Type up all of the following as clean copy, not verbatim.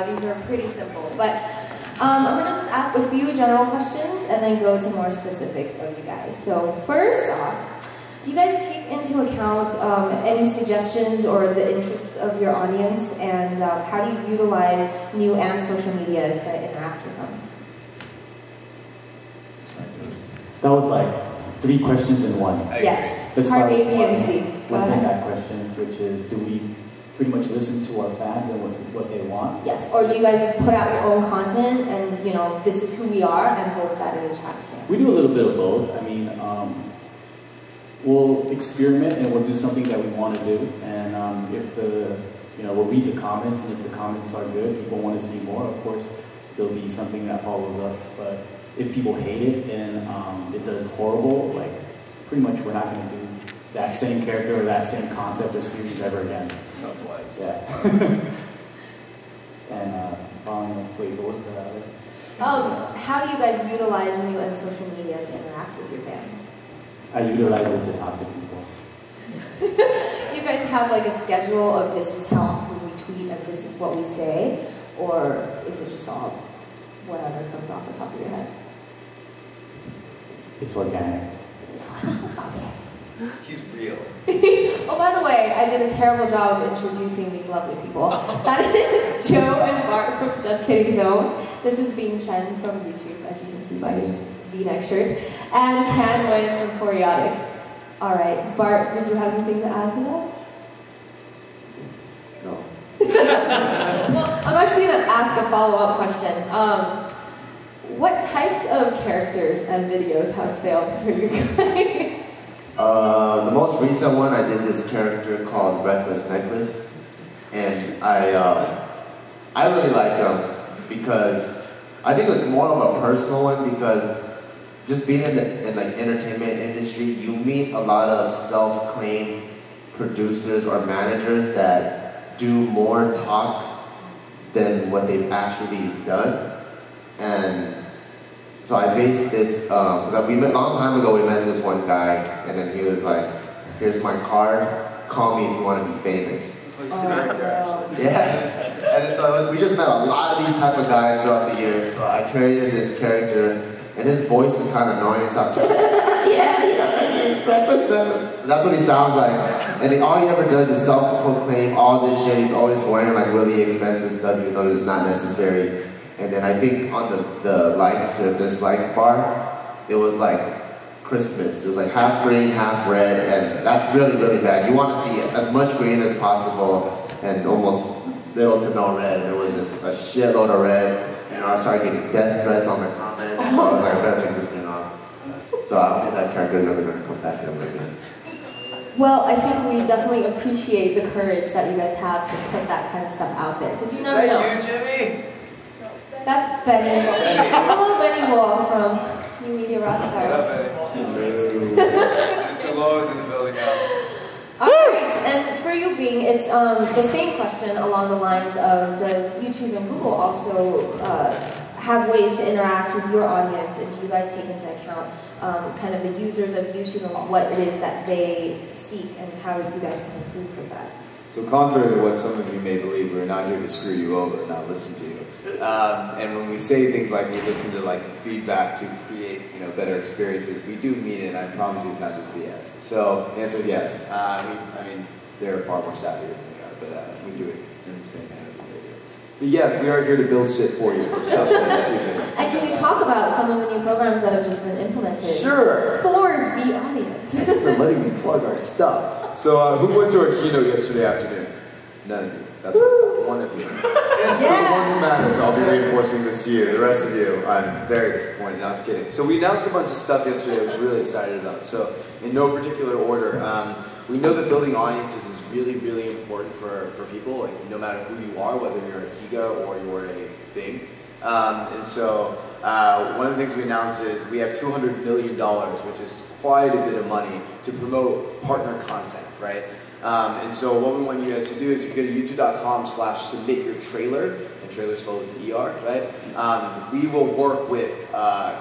These are pretty simple, but I'm going to just ask a few general questions and then go to more specifics of you guys. So first off, do you guys take into account any suggestions or the interests of your audience, and how do you utilize new and social media to interact with them? That was like 3 questions in one. Yes, Let's part start A, B, and C. within that question, which is, do we pretty much listen to our fans and what they want? Yes, or do you guys put out your own content and, you know, this is who we are and hope that it attracts fans? We do a little bit of both. I mean, we'll experiment and we'll do something that we want to do, and if we'll read the comments, and if the comments are good, people want to see more, of course, there'll be something that follows up. But if people hate it and it does horrible, like, pretty much we're not going to do that same character or that same concept or series ever again. Sounds wise. Yeah. And wait, what was the other? How do you guys utilize new and social media to interact with your fans? I utilize it to talk to people. Do you guys have like a schedule of this is how often we tweet and this is what we say? Or is it just all whatever comes off the top of your head? It's organic. Okay. He's real. Oh, by the way, I did a terrible job of introducing these lovely people. That is Joe and Bart from Just Kidding Films. This is Bing Chen from YouTube, as you can see by your V-neck shirt. And Can Nguyen from Choreotics. All right, Bart, did you have anything to add to that? No. Well, I'm actually going to ask a follow-up question. What types of characters and videos have failed for you guys? The most recent one, I did this character called Reckless Necklace, and I really like him because I think it's more of a personal one, because just being in the like entertainment industry, you meet a lot of self-claimed producers or managers that do more talk than what they've actually done, and so I based this, because we met a long time ago, we met this one guy, and then he was like, here's my card, call me if you want to be famous. Yeah, and so we just met a lot of these type of guys throughout the year, so I created this character, and his voice is kind of annoying, so I'm yeah, you know, it's Reckless Necklace. That's what he sounds like, and all he ever does is self-proclaim all this shit. He's always wearing like really expensive stuff, even though it's not necessary. And then I think on the likes or dislikes bar, it was like Christmas. It was like half green, half red, and that's really, really bad. You want to see as much green as possible and almost little to no red. It was just a shitload of red. And I started getting death threats on the comments, so I was like, I better take this thing off. So I don't think that character is ever going to come back ever again. Well, I think we definitely appreciate the courage that you guys have to put that kind of stuff out there, because you never know. Is that you, Jimmy? That's Benny. Hello, Benny Wall from New Media Rockstars. Mr. Lowe is in the building now. Alright, and for you, Bing, it's the same question along the lines of, does YouTube and Google also have ways to interact with your audience, and do you guys take into account kind of the users of YouTube and what it is that they seek and how you guys can improve with that? So contrary to what some of you may believe, we're not here to screw you over, not listen to you. And when we say things like we listen to like feedback to create, better experiences, we do mean it, and I promise you it's not just BS. So the answer is yes. I mean, they're far more savvy than we are, but we do it in the same manner that they do. But yes, we are here to build shit for you. And can you talk about some of the new programs that have just been implemented? Sure. For the audience. Thanks for letting me plug our stuff. So who went to our keynote yesterday afternoon? None of you. That's one of you. Yeah. So the one who matters, I'll be reinforcing this to you. The rest of you, I'm very disappointed. No, I'm just kidding. So we announced a bunch of stuff yesterday I was really excited about. So in no particular order, we know that building audiences is really, really important for people, like no matter who you are, whether you're a Higa or you're a Bing. And so one of the things we announced is we have $200 million, which is quite a bit of money, to promote partner content, right? And so what we want you guys to do is you go to youtube.com/submit your trailer, and trailer spelled with ER, right? We will work with, I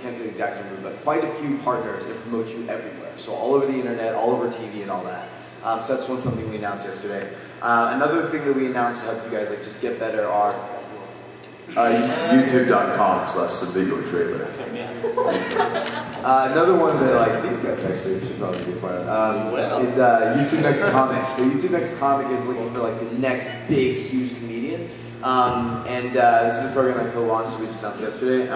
can't say the exact number, but quite a few partners and promote you everywhere. So all over the internet, all over TV and all that. So that's something we announced yesterday. Another thing that we announced to help you guys just get better are YouTube.com/TheBigOTrailer. Another one that like these guys actually should probably be a part of is YouTube Next Comic. So YouTube Next Comic is looking for like the next big, huge comedian. This is a program I co-launched, we just announced yesterday.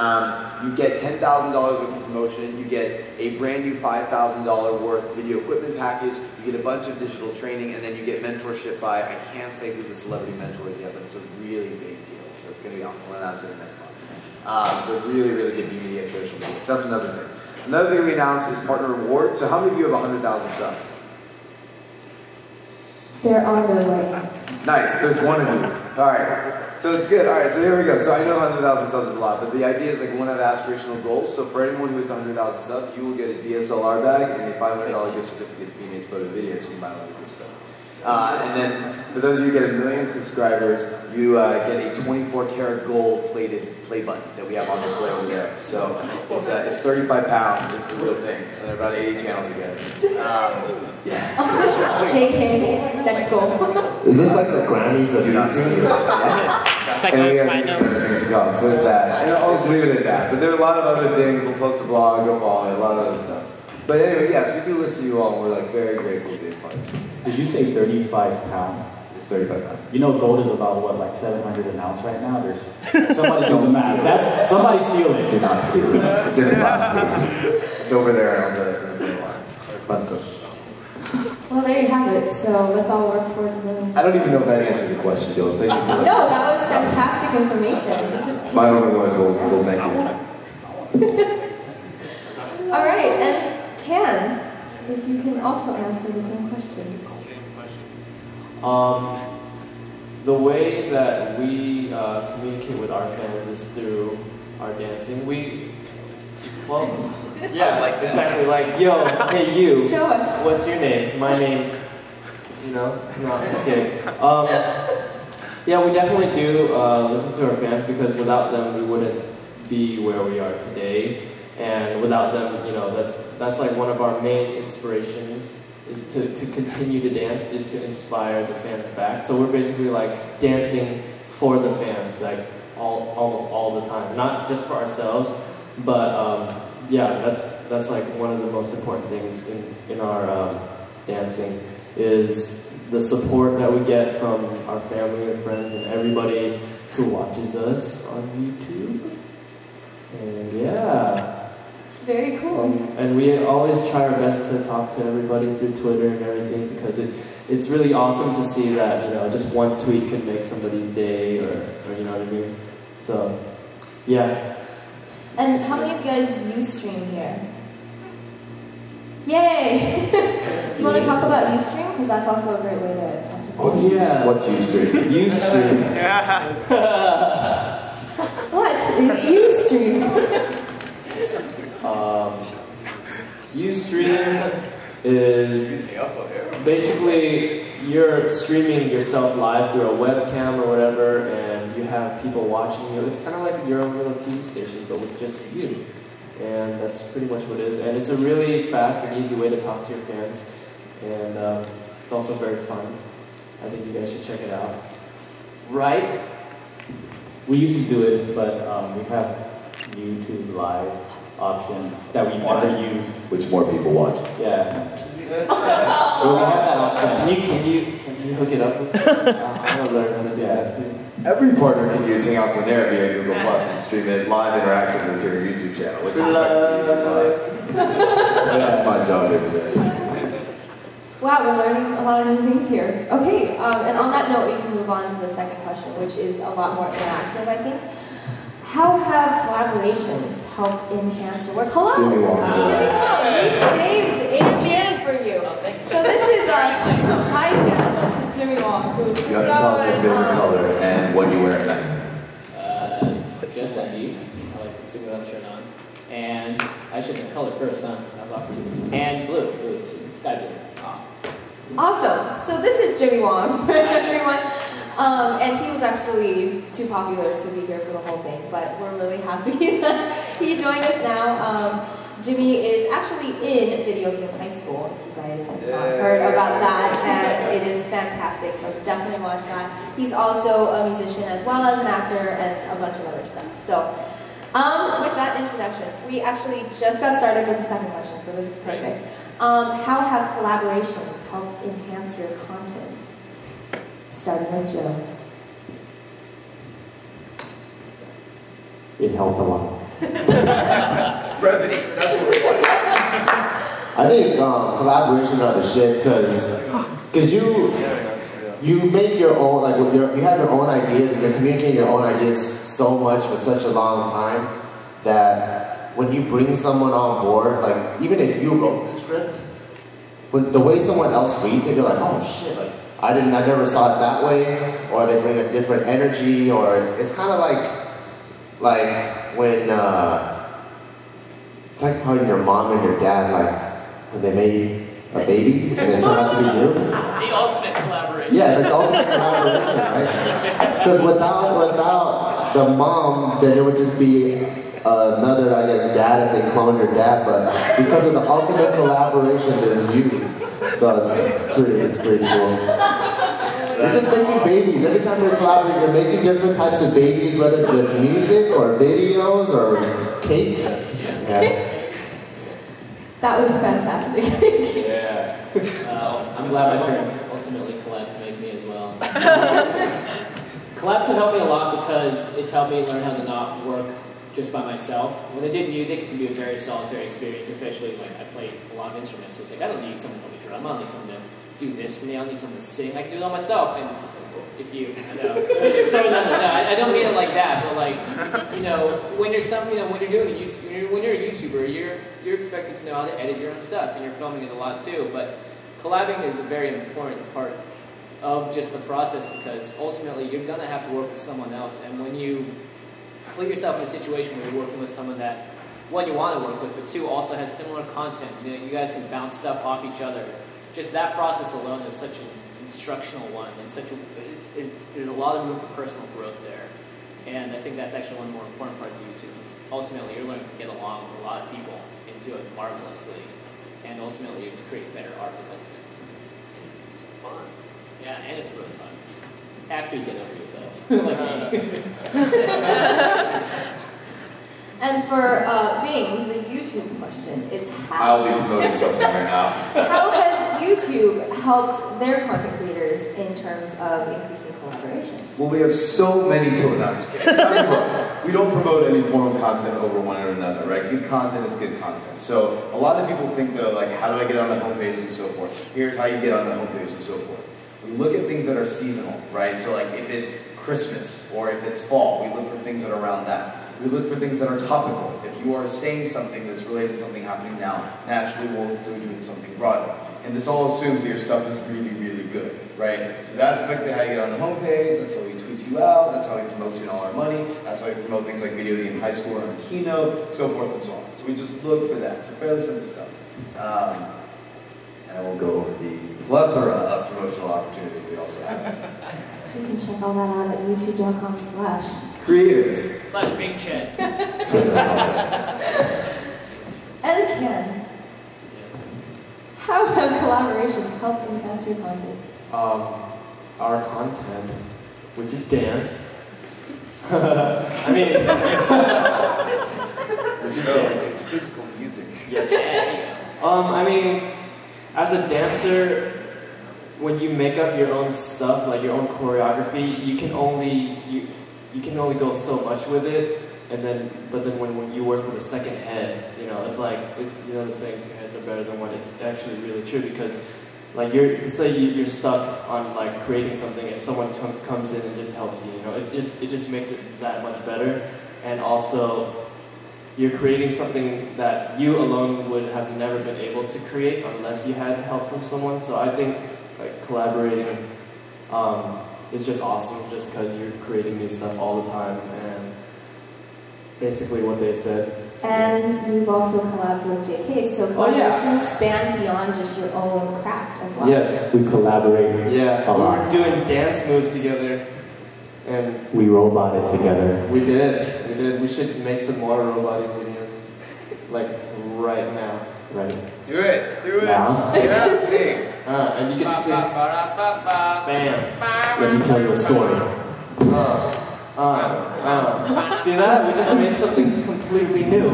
You get $10,000 worth of promotion, you get a brand new $5,000 worth video equipment package, you get a bunch of digital training, and then you get mentorship by, I can't say who the celebrity mentor is yet, but it's a really big deal. So it's going to be awesome. We'll announce it in the next one. But really, really good media social media. So that's another thing. Another thing we announced is partner rewards. So how many of you have 100,000 subs? They're on their way. Nice, there's one of you. Alright, so it's good. Alright, so here we go. So I know 100,000 subs is a lot, but the idea is like we want to have aspirational goals. So for anyone who hits 100,000 subs, you will get a DSLR bag and a $500 gift certificate to B&H Photo Video, so you can buy a lot of good stuff. And then for those of you who get 1 million subscribers, you get a 24-karat gold plated play button that we have on display over there. So it's 35 pounds, it's the real thing. And there are about 80 channels to get it. Yeah. JK, next goal. Is this like the Grammys of YouTube? Like And we have other things to come, so there's that. And I'll just leave it at that. But there are a lot of other things. We'll post a blog, go follow it, a lot of other stuff. But anyway, yes, we do listen to you all, and we're like very grateful to be a part of it. Did you say 35 pounds? It's 35 pounds. You know gold is about what, like 700 an ounce right now? There's somebody do the math. That's somebody steal it. Do not steal it. It's in the glass case. It's over there on the line. Fun stuff. Well, there you have it. So let's all work towards 1 million. I don't even know if that answers your question, Jules. Thank you for that. No, that was fantastic information. This is My own words will thank you. all right, and Ken, if you can also answer the same question. The way that we communicate with our fans is through our dancing. Yeah, like that. exactly. Like, yo, hey you, Show us. what's your name? My name's, no, just kidding. Yeah, we definitely do listen to our fans because without them we wouldn't be where we are today. And without them, that's like one of our main inspirations is to continue to dance, is to inspire the fans back. So we're basically like dancing for the fans, like almost all the time. Not just for ourselves, but yeah, that's like one of the most important things in our dancing is the support that we get from our family and friends and everybody who watches us on YouTube. And yeah. Very cool. And we always try our best to talk to everybody through Twitter and everything because it's really awesome to see that, just one tweet can make somebody's day or you know what I mean? So, yeah. And how many of you guys Ustream here? Yay! Do you want to talk about Ustream? Because that's also a great way to talk to people. What's Ustream? Ustream. What is Ustream? Ustream is basically you're streaming yourself live through a webcam or whatever, and you have people watching you. It's kind of like your own little TV station, but with just you. And that's pretty much what it is. And it's a really fast and easy way to talk to your fans. And it's also very fun. I think you guys should check it out. Right? We used to do it, but we have YouTube Live option that we've never used. Which more people watch. Yeah. Well, we have that option. Can you hook it up with me? I want to learn how to do that too. Every partner can use Hangouts on Air via Google Plus and stream it live interactively to your YouTube channel, which is that's my job every day. Wow, we're learning a lot of new things here. Okay, and on that note, we can move on to the second question, which is a lot more interactive, I think. How have collaborations helped enhance your work? Hello! Jimmy Wong. Jimmy Wong, we saved HGN for you. So this is our surprise guest, Jimmy Wong, who's You have to tell us your favorite color and what you wear at night. Just undies. I like sleeping without a shirt on. And I should have color first, huh? That was awkward. And blue, sky blue. awesome. So this is Jimmy Wong, everyone. And he was actually too popular to be here for the whole thing, but we're really happy that he joined us now. Jimmy is actually in Video Game High School. If you guys have not heard about that, and it is fantastic, so definitely watch that. He's also a musician as well as an actor and a bunch of other stuff. So, with that introduction, we actually just got started with the second question, so this is perfect. How have collaborations helped enhance your content? Starting with Joe. It helped a lot. Brevity, that's what we want. I think collaborations are the shit because you make your own, like you have your own ideas and you're communicating your own ideas so much for such a long time that when you bring someone on board, like even if you wrote the script, when the way someone else reads it, you're like, oh shit, like I never saw it that way, or they bring a different energy, or it's kind of like when it's like how your mom and your dad, like when they made a baby and it turned out to be you. The ultimate collaboration. Yeah, it's the ultimate collaboration, right? Because without the mom, then it would just be another, I guess, dad if they cloned your dad. But because of the ultimate collaboration, there's you. So it's pretty cool. You're just making babies. Every time you're collaborating, you're making different types of babies, whether it's with music or videos or cake. Yeah. That was fantastic. Yeah. I'm glad my friends ultimately collabed to make me as well. Collabs have helped me a lot because it's helped me learn how to not work just by myself. When I did music, it can be a very solitary experience, especially when I play a lot of instruments. So it's like, I don't need someone to play the drum, I don't need someone to do this for me, I don't need someone to sing, I can do it all myself. And if you, just throwing that, I don't mean it like that, but like, when you're when you're doing a YouTube, when you're a YouTuber, you're expected to know how to edit your own stuff, and you're filming it a lot too. But collabing is a very important part of just the process because ultimately you're gonna have to work with someone else, and when you put yourself in a situation where you're working with someone that, one, you want to work with, but two, also has similar content, you guys can bounce stuff off each other. Just that process alone is such an instructional one, and there's a lot of room for personal growth there. And I think that's actually one of the more important parts of YouTube is ultimately you're learning to get along with a lot of people and do it marvelously. And ultimately you're going to create better art because of it. It's fun. Yeah, and it's really fun. After you get over yourself. Like me. And for Bing, the YouTube question is I'll be promoting something right now. How has YouTube helped their content creators in terms of increasing collaborations? Well, we have so many tools. No, I'm just kidding. We don't promote any form of content over one or another, right? Good content is good content. So a lot of people think though, like, how do I get on the homepage and so forth? Here's how you get on the homepage and so forth. We look at things that are seasonal, right? So like if it's Christmas or if it's fall, we look for things that are around that. We look for things that are topical. If you are saying something that's related to something happening now, naturally we'll do something broader. And this all assumes that your stuff is really, really good, right? So that's effectively how you get on the homepage, that's how we tweet you out, that's how we promote you in all our money, that's how we promote things like Video Game High School and our Keynote, so forth and so on. So we just look for that. So fairly simple stuff. And I won't go over the plethora of promotional opportunities we also have. You can check all that out at youtube.com/. Creators. / Bing Chen. And Ken, Yes. how have collaborations helped enhance your content? Our content, which is dance. I mean, which is dance. It's physical music. Yes. I mean, as a dancer, when you make up your own stuff, like your own choreography, you can only go so much with it, but then when you work with a second head, it's like the saying 2 heads are better than one. It's actually really true because, like, say you're stuck on like creating something and someone comes in and just helps you. It just makes it that much better, and also you're creating something that you alone would have never been able to create unless you had help from someone. So I think like collaborating is just awesome just because you're creating new stuff all the time, and basically what they said. And you've also collabed with JK, so collaborations span beyond just your own craft as well. Yes, we collaborate a lot. We were doing dance moves together, and we roboted together. We did. We should make some more roboting videos. like right now. Ready? Do it. Do it. Now? Yeah, sing. And you can sing. Bam. Let me tell you a story. See that? We just made something completely new.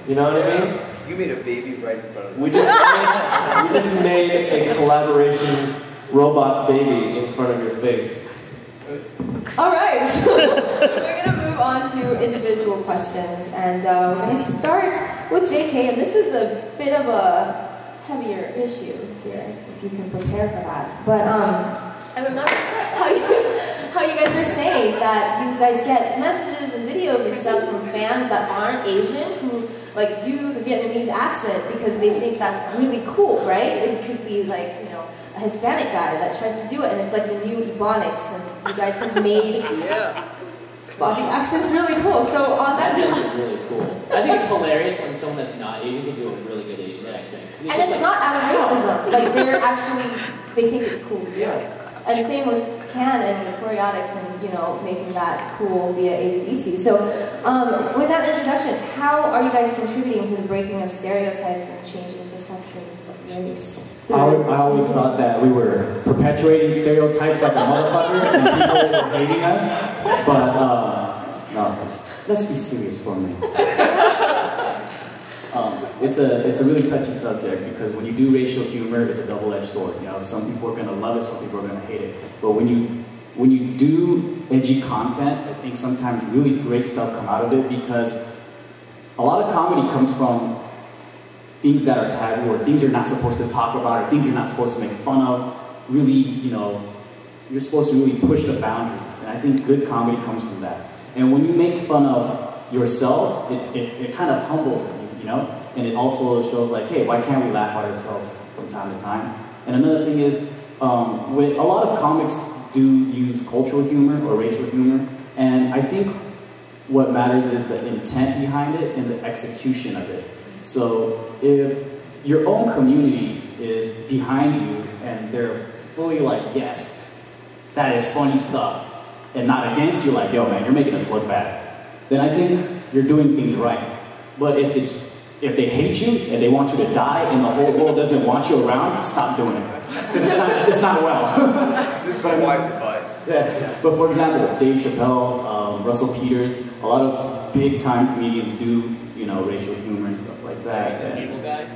You know what I mean? You made a baby right in front of me. We just made a collaboration robot baby in front of your face. All right, so we're going to move on to individual questions, and we're going to start with JK, and this is a bit of a heavier issue here, if you can prepare for that. But I remember how you guys were saying that you guys get messages and videos and stuff from fans that aren't Asian who like do the Vietnamese accent because they think that's really cool, right? It could be like, you know, a Hispanic guy that tries to do it, and it's like the new Ebonics, and you guys have made Bobby accents really cool. So on that That's really cool. I think it's hilarious when someone that's not Asian can do a really good Asian accent. and it's like, not out of racism. Like they're actually, they think it's cool to do it. And same with Can and Choreotics and, you know, making that cool via ABDC. So with that introduction, how are you guys contributing to the breaking of stereotypes and changing perceptions of race? I always thought that we were perpetuating stereotypes like a motherfucker and people were hating us. But no, let's be serious for a minute. It's a really touchy subject because when you do racial humor, it's a double-edged sword. You know, some people are gonna love it, some people are gonna hate it. But when you do edgy content, I think sometimes really great stuff come out of it because a lot of comedy comes from things that are taboo or things you're not supposed to talk about or things you're not supposed to make fun of. Really, you know, you're supposed to really push the boundaries. And I think good comedy comes from that. And when you make fun of yourself, it kind of humbles you, you know? And it also shows like, hey, why can't we laugh at ourselves from time to time? And another thing is, when a lot of comics do use cultural humor or racial humor, and I think what matters is the intent behind it and the execution of it. So if your own community is behind you and they're fully like, yes, that is funny stuff, and not against you like, yo man, you're making us look bad, then I think you're doing things right. But if they hate you and they want you to die and the whole world doesn't want you around, stop doing it. Because it's not well. This is wise advice. Yeah. But for example, Dave Chappelle, Russell Peters, a lot of big time comedians do, you know, racial humor and stuff like that. The cable guy?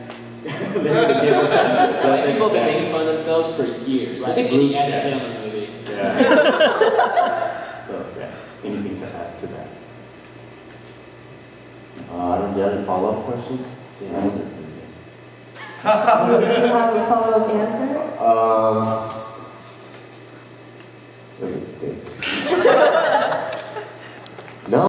They're the cable guy. People have been making fun of themselves for years. I think any Adam Sandler movie. Yeah. So, yeah, anything to add to that? I don't get any follow-up questions? Yeah, that's it. Do you have a follow-up answer?